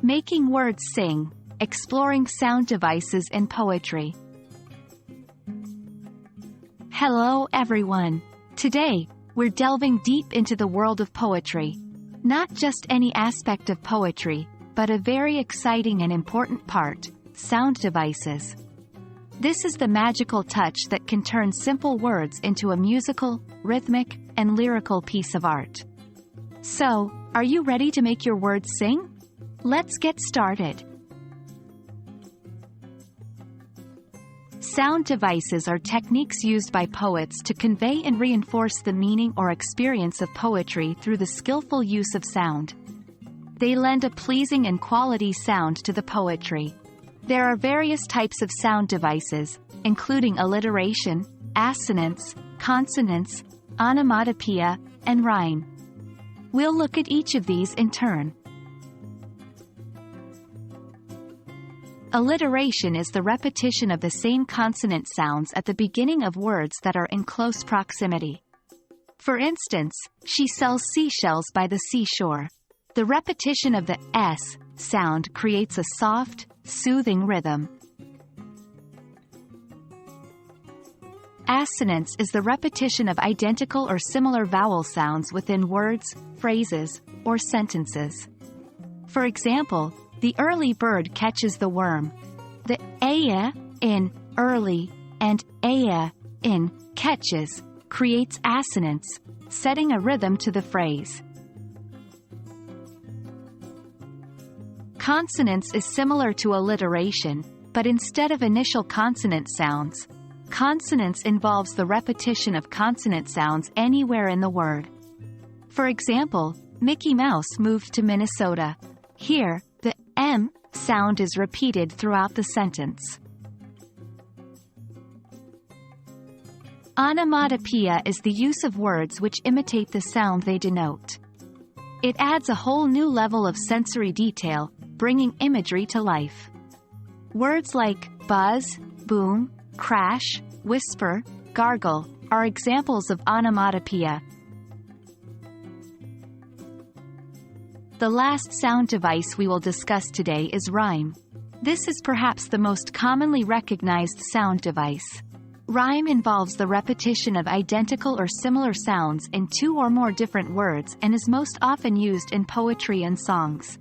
Making words sing, exploring sound devices in poetry. Hello everyone. Today, we're delving deep into the world of poetry. Not just any aspect of poetry, but a very exciting and important part, sound devices. This is the magical touch that can turn simple words into a musical, rhythmic, and lyrical piece of art. So, are you ready to make your words sing? Let's get started. Sound devices are techniques used by poets to convey and reinforce the meaning or experience of poetry through the skillful use of sound. They lend a pleasing and quality sound to the poetry. There are various types of sound devices, including alliteration, assonance, consonance, onomatopoeia, and rhyme. We'll look at each of these in turn. Alliteration is the repetition of the same consonant sounds at the beginning of words that are in close proximity. For instance, she sells seashells by the seashore. The repetition of the S sound creates a soft, soothing rhythm. Assonance is the repetition of identical or similar vowel sounds within words, phrases, or sentences. For example, the early bird catches the worm. The aya in early and aya in catches creates assonance, setting a rhythm to the phrase. Consonance is similar to alliteration, but instead of initial consonant sounds, consonance involves the repetition of consonant sounds anywhere in the word. For example, Mickey Mouse moved to Minnesota. Here, the M sound is repeated throughout the sentence. Onomatopoeia is the use of words which imitate the sound they denote. It adds a whole new level of sensory detail, bringing imagery to life. Words like buzz, boom, crash, whisper, gargle are examples of onomatopoeia. The last sound device we will discuss today is rhyme. This is perhaps the most commonly recognized sound device. Rhyme involves the repetition of identical or similar sounds in two or more different words and is most often used in poetry and songs.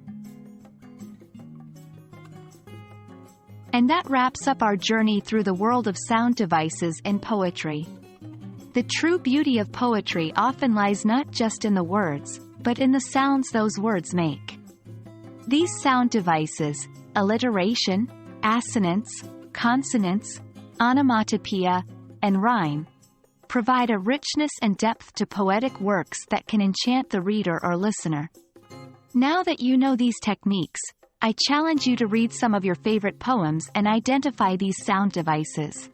And that wraps up our journey through the world of sound devices in poetry. The true beauty of poetry often lies not just in the words, but in the sounds those words make. These sound devices, alliteration, assonance, consonance, onomatopoeia, and rhyme, provide a richness and depth to poetic works that can enchant the reader or listener. Now that you know these techniques, I challenge you to read some of your favorite poems and identify these sound devices.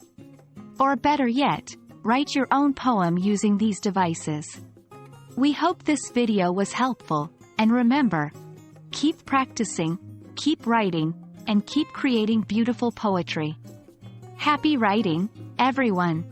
Or better yet, write your own poem using these devices. We hope this video was helpful, and remember, keep practicing, keep writing, and keep creating beautiful poetry. Happy writing, everyone!